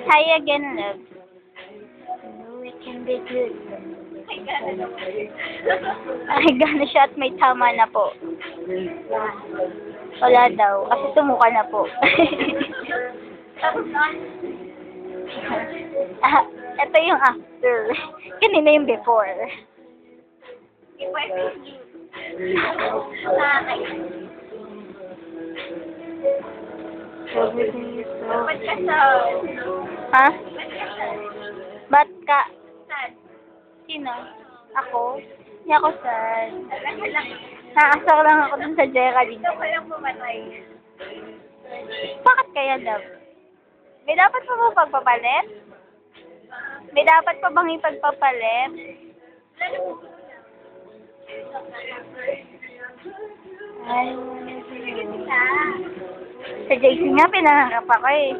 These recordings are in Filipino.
Hi again, love. We can be good. Ay, gano'n siya at may tama na po. Wala daw, kasi tumuka na po. Ito yung after. Kanina yung before. Ha? Ba't ka? Sino? Ako? Hindi ako sad. Naasak lang ako dun sa Geraldine. Ito pa lang pumatay. Bakit kaya, love? May dapat pa ba pagpapalit? May dapat pa bang ipagpapalit? Ay, sa JC nga, pinangarap ako eh.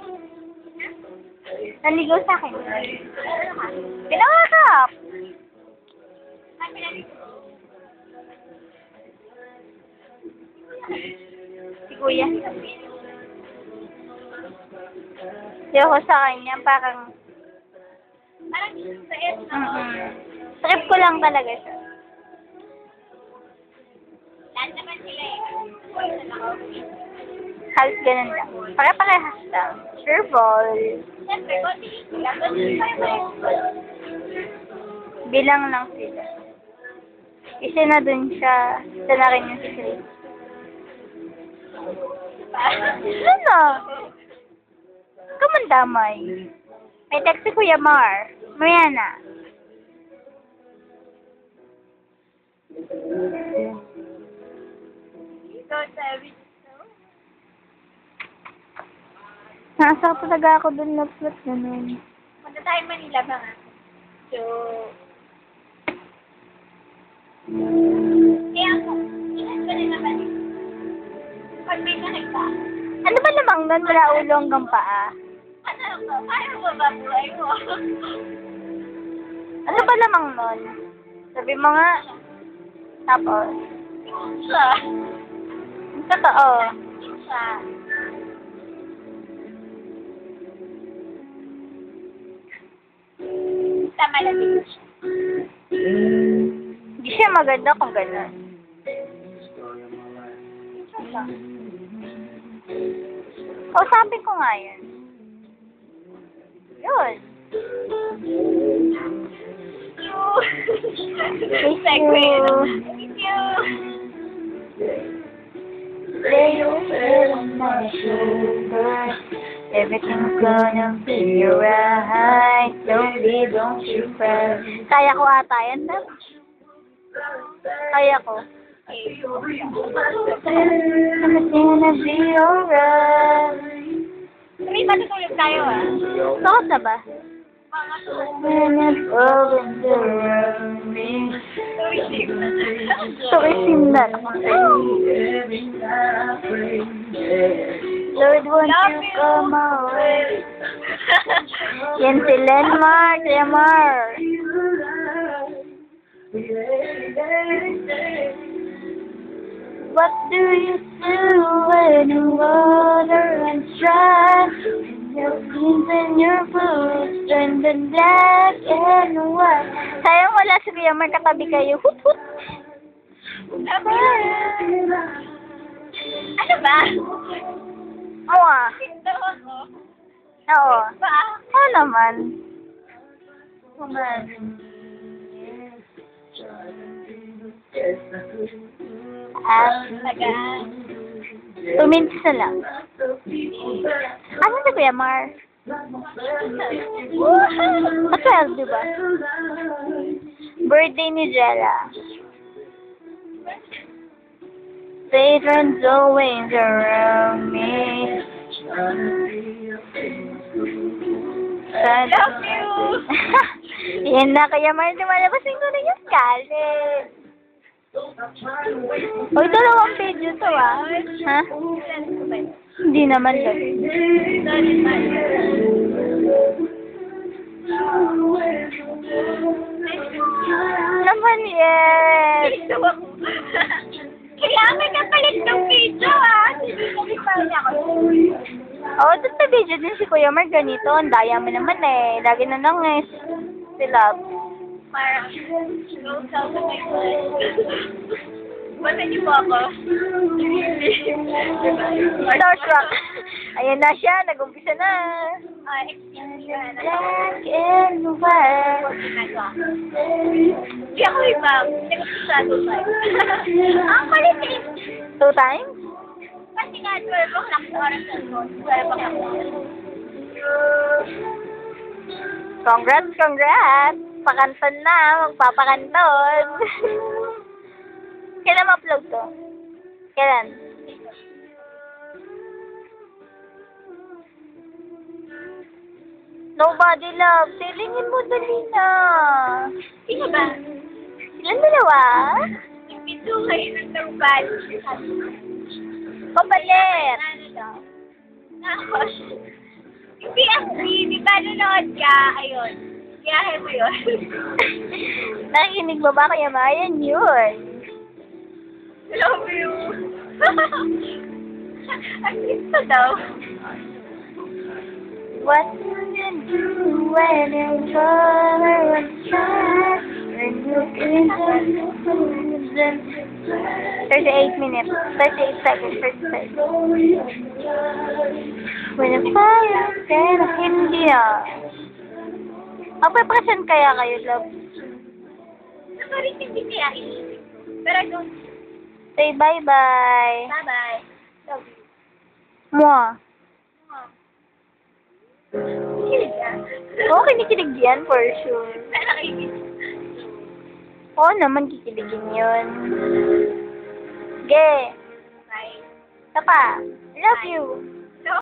Naligaw sa akin. Pinangarap! Si Kuya. Di ako sa kanya, parang trip ko lang talaga siya. Lahat naman sila eh. Halos ganun lang. Pare-parehas lang. Sure ball. Bilang lang sila. Isa na dun siya. Isa na rin yung si Chris. Ano? Kamandamay. May text si Kuya Mar. Maya na. Nasa talaga ako dun na plot ganun. Punta tayo Manila ba nga? So, kaya ako, ilan ba rin naman? Pag may nakita, Ano ba namang nun? Wala ulo hanggang paa. ano ko? Paano ba ba buhay mo? Ano ba namang nun? Sabi mo nga. Tapos. Siya. Totoo. Siya. Tama na din siya. Hindi siya maganda kung gano'n. O, sabi ko nga yun. Yun. Thank you. Lay your head on my shoulder. Everything's gonna be alright. Don't you cry. Kaya ko ata yan, Dad. Kaya ko. Everything's gonna be alright. May matutulog tayo ah. Sokot na ba? When it's going around me. So, isim na. Lord, won't you come away? Yan si Lenmar, Lemar. What do you do when the water runs dry? Your jeans and your boots turn the black and white. Sayang wala si Lemar, katabi kayo. Hut, hut. Ano ba? Oo ah. Ito ako. Oo. Ba? Oo naman. Tagaan. 2 minutes na lang. Ano si Kuya Mar? At 12, diba? Birthday ni Jella. Satan's always around me. Love you! Yan na, Kuya Mar, lumalabasin ko na yung galit. Uy, 2 video to ah. Ha? Hindi naman lang. Naman yes. Kailangan may kapalit ng video ah. Hindi pa rin ako. Oo, doon sa video Usually din si Kuya Mark ganito. Ang daya mo naman eh. Lagi na nangis. Si Love. Parang, go tell the Basta niyo po ako. Starstruck. Ayan na siya. Nag-umpisa na. Experience ka na. Black and white. Hindi ako iba. Hindi ko sa 2 times. Ang kulit eh. 2 times? Kasi nga, 12 o'clock sa oras na ito. 12 o'clock. Congrats, congrats. Pakanton na. Magpapakanton. Kailan ma-upload to? Kailan? Nobody love. Silingin mo dali na. Sino ba? Silang dalawa? Nagpito kayo ng turban. Kapalit. Ano daw? Tapos, hindi agree. Di ba nanood ka? Ayun. Kiyahe mo yun. Nakikinig mo ba kaya Mayan yun? Love you. Ang gusto daw. What will you do when your color was shot? When you came to the 38 minutes, 38 seconds, 30 seconds. When the fire can hindi na. Magpapresent kaya kayo, love? Nakarit hindi kaya iisip. Pero don't. Say bye-bye. Bye-bye. Love you. Mwah. Kilig ka. Oo, kinikilig yan, for sure. Nakikinig. Oo naman, kikiligin yun. Ge. Bye. Tapa. Love you.